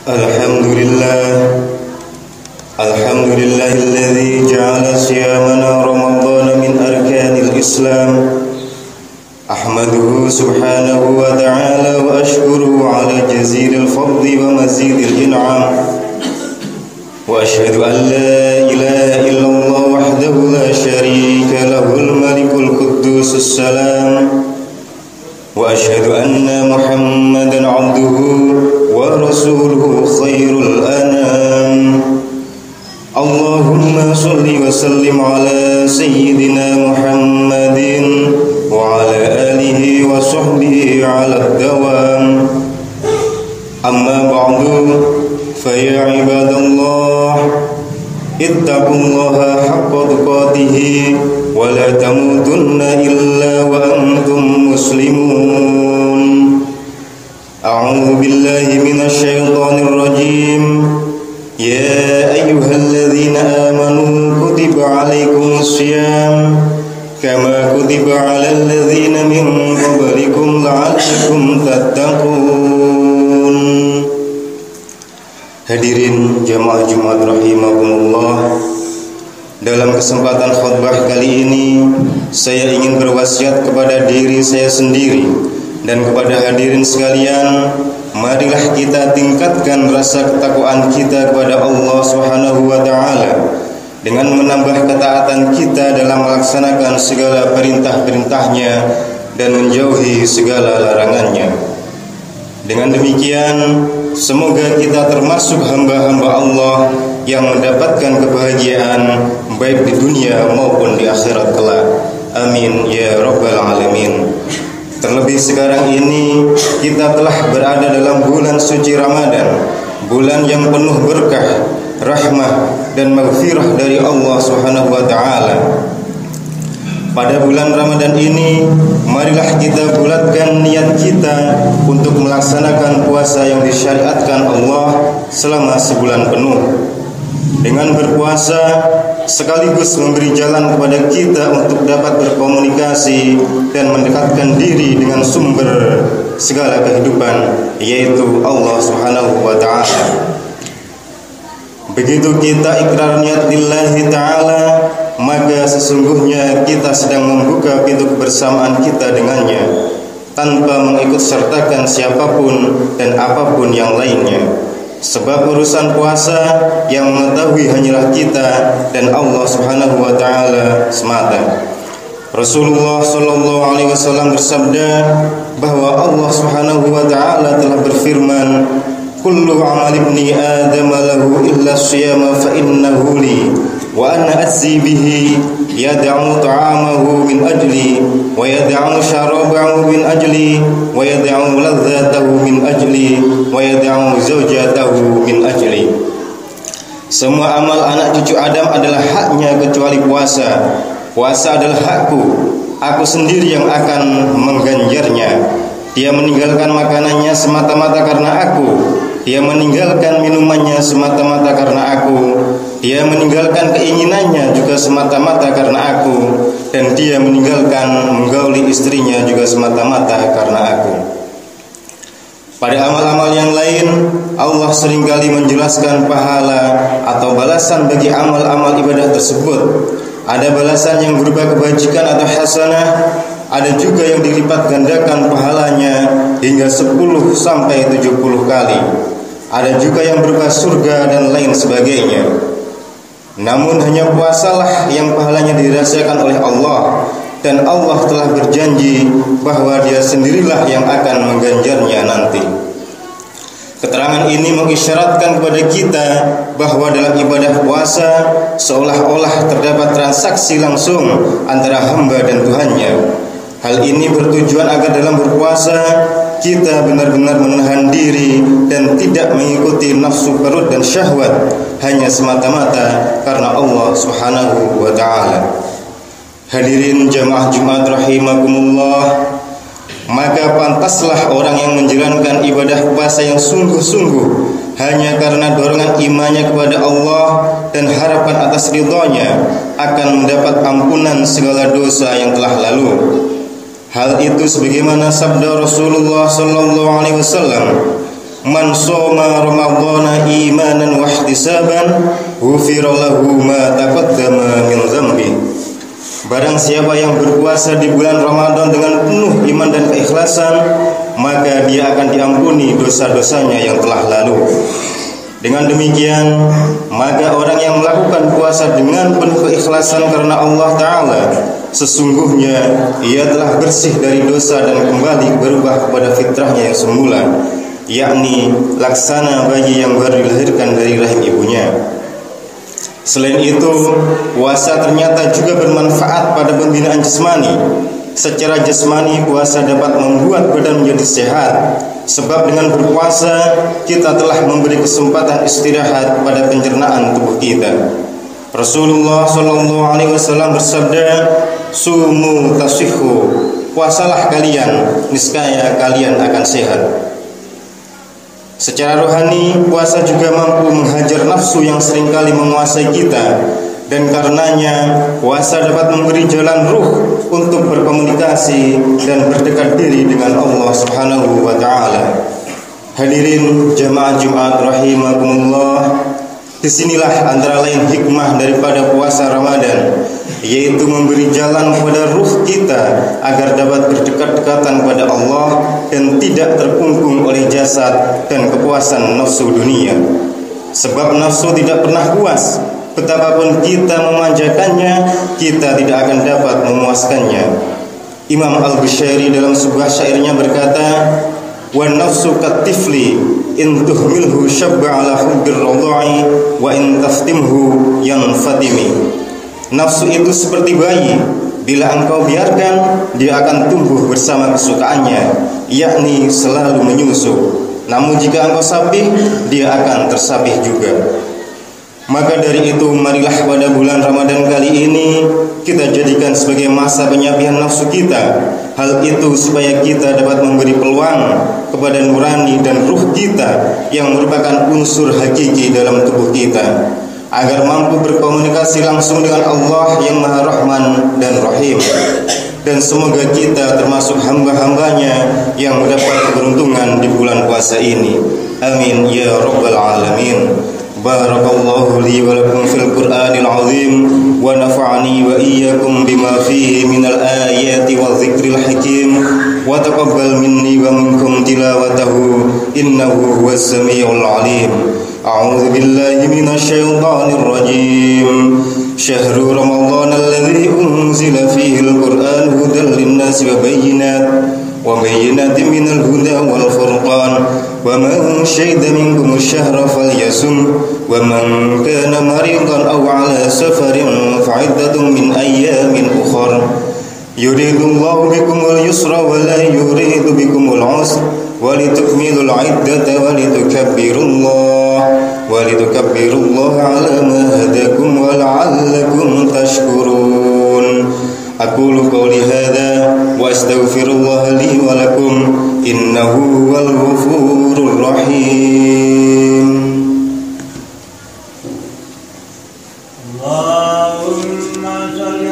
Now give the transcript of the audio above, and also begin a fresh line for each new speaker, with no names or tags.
Alhamdulillah Alhamdulillahilladzi ja'ala siyamana Ramadhana min arkanil Islam. Ahmaduhu subhanahu wa ta'ala wa ashkuruhu ala jazilil fadli wa mazidil in'am. Wa ashhadu an la ilaha illallah wahdahu la syarika lahul malikul quddusus salam. Wa ashhadu anna Muhammadan 'abduhu wa rasuluhu khairul anam. Allahumma shalli wa sallim ala sayyidina Muhammadin wa ala alihi wa sahbihi ala dawam. Amma ba'du, fa ya ibadallah, ittaqullaha haqqa tuqatih wa la tamutunna illa wa antum muslimun. A'udzu billahi minasy syaithanir rajim. Ya ayyuhalladzina amanu kutiba alaikumus syiyam kama kutiba alal ladzina min qablikum la'allakum tattaqun. Hadirin jamaah Jumat rahimakumullah, dalam kesempatan khutbah kali ini saya ingin berwasiat kepada diri saya sendiri dan kepada hadirin sekalian. Marilah kita tingkatkan rasa ketakwaan kita kepada Allah Subhanahu wa ta'ala dengan menambah ketaatan kita dalam melaksanakan segala perintah-perintahnya dan menjauhi segala larangannya. Dengan demikian, semoga kita termasuk hamba-hamba Allah yang mendapatkan kebahagiaan baik di dunia maupun di akhirat kelak. Amin ya rabbal alamin. Terlebih sekarang ini kita telah berada dalam bulan suci Ramadan, bulan yang penuh berkah, rahmah dan maghfirah dari Allah Subhanahu wa taala. Pada bulan Ramadan ini, marilah kita bulatkan niat kita untuk melaksanakan puasa yang disyariatkan Allah selama sebulan penuh. Dengan berpuasa sekaligus memberi jalan kepada kita untuk dapat berkomunikasi dan mendekatkan diri dengan sumber segala kehidupan, yaitu Allah Subhanahu wa ta'ala. Begitu kita ikrar niat lillahi ta'ala, maka sesungguhnya kita sedang membuka pintu kebersamaan kita dengannya tanpa mengikut sertakan siapapun dan apapun yang lainnya. Sebab urusan puasa yang mengetahui hanyalah kita dan Allah Subhanahu wa ta'ala semata. Rasulullah sallallahu alaihi wasallam bersabda bahwa Allah Subhanahu wa ta'ala telah berfirman, "Kullu 'amali ibni Adam lahu illa as-siyama fa innahu li wa ana azzi bihi yad'u ta'amahu min ajli wa yad'u syarabahu min ajli wa yad'u ladzatahu min ajli wa yad'u zawjatahu min ajli." Semua amal anak cucu Adam adalah haknya kecuali puasa. Puasa adalah hakku, aku sendiri yang akan mengganjarnya. Dia meninggalkan makanannya semata-mata karena aku, dia meninggalkan minumannya semata-mata karena aku, dia meninggalkan keinginannya juga semata-mata karena aku, dan dia meninggalkan menggauli istrinya juga semata-mata karena aku. Pada amal-amal yang lain, Allah seringkali menjelaskan pahala atau balasan bagi amal-amal ibadah tersebut. Ada balasan yang berupa kebajikan atau hasanah, ada juga yang dilipat gandakan pahalanya hingga 10 sampai 70 kali. Ada juga yang berupa surga dan lain sebagainya. Namun hanya puasalah yang pahalanya dirasakan oleh Allah, dan Allah telah berjanji bahwa Dia sendirilah yang akan mengganjarnya nanti. Keterangan ini mengisyaratkan kepada kita bahwa dalam ibadah puasa seolah-olah terdapat transaksi langsung antara hamba dan Tuhannya. Hal ini bertujuan agar dalam berpuasa kita benar-benar menahan diri dan tidak mengikuti nafsu perut dan syahwat hanya semata-mata karena Allah Subhanahu wa ta'ala. Hadirin jamaah Jumat rahimakumullah, maka pantaslah orang yang menjalankan ibadah puasa yang sungguh-sungguh hanya karena dorongan imannya kepada Allah dan harapan atas ridhonya akan mendapat ampunan segala dosa yang telah lalu. Hal itu sebagaimana sabda Rasulullah sallallahu alaihi wasallam, "Man Man shoma ramadhana imanan wa ihtisaban ghufira lahu ma taqaddama min dzambi. Barang siapa yang berpuasa di bulan Ramadan dengan penuh iman dan keikhlasan, maka dia akan diampuni dosa-dosanya yang telah lalu. Dengan demikian, maka orang yang melakukan puasa dengan penuh keikhlasan karena Allah Ta'ala, sesungguhnya ia telah bersih dari dosa dan kembali berubah kepada fitrahnya yang semula, yakni laksana bayi yang baru dilahirkan dari rahim ibunya. Selain itu, puasa ternyata juga bermanfaat pada pembinaan jasmani. Secara jasmani, puasa dapat membuat badan menjadi sehat. Sebab dengan berpuasa, kita telah memberi kesempatan istirahat pada pencernaan tubuh kita. Rasulullah SAW bersabda, "Sumu tasihhu." Puasalah kalian, niscaya kalian akan sehat. Secara rohani, puasa juga mampu menghajar nafsu yang seringkali menguasai kita. Dan karenanya puasa dapat memberi jalan ruh untuk berkomunikasi dan berdekat diri dengan Allah Subhanahu wa Ta'ala. Hadirin jamaah Jumat rahimakumullah, disinilah antara lain hikmah daripada puasa Ramadan, yaitu memberi jalan kepada ruh kita agar dapat berdekat-dekatan kepada Allah dan tidak terkungkung oleh jasad dan kepuasan nafsu dunia. Sebab nafsu tidak pernah puas. Betapapun kita memanjakannya, kita tidak akan dapat memuaskannya. Imam Al-Bushairi dalam sebuah syairnya berkata, "Wa nafsu katifli in tuhmilhu syabba ala hubbir radha'i wa in taftimhu yanfatimi." Nafsu itu seperti bayi, bila engkau biarkan, dia akan tumbuh bersama kesukaannya, yakni selalu menyusu. Namun jika engkau sabih, dia akan tersabih juga. Maka dari itu, marilah pada bulan Ramadan kali ini kita jadikan sebagai masa penyapihan nafsu kita. Hal itu supaya kita dapat memberi peluang kepada nurani dan ruh kita yang merupakan unsur hakiki dalam tubuh kita, agar mampu berkomunikasi langsung dengan Allah yang Maha Rahman dan Rahim. Dan semoga kita termasuk hamba-hambanya yang mendapat keberuntungan di bulan puasa ini. Amin ya rabbal alamin. Barakallahu li wa lakum fil Qur'anil azim wa nafa'ani wa iyyakum bima fihi minal ayati wa dzikril hakim wa taqabbal minni wa minkum tilawatahu innahu huwas samiul alim. A'udzu billahi minasy syaithanir rajim. Syahrul Ramadan alladzi unzila fihi al-Qur'an hudan lin-nasi wa bayyinatin minal huda wal furqan. Wa man syahida minkum asy-syahra falyasum wa man kana maridan aw 'ala safarin fa'iddatun min ayyamin ukhra. Yuridullahu bikumul yusra wa la yuridu bikumul 'usra wa litukmilul 'iddata wa litukabbirullaha 'ala ma hadakum wa la'allakum tashkurun. Aqulu qawli hadza wa astaghfirullah li wa lakum innahu huwal ghafurur rahim.
Allahumma shalli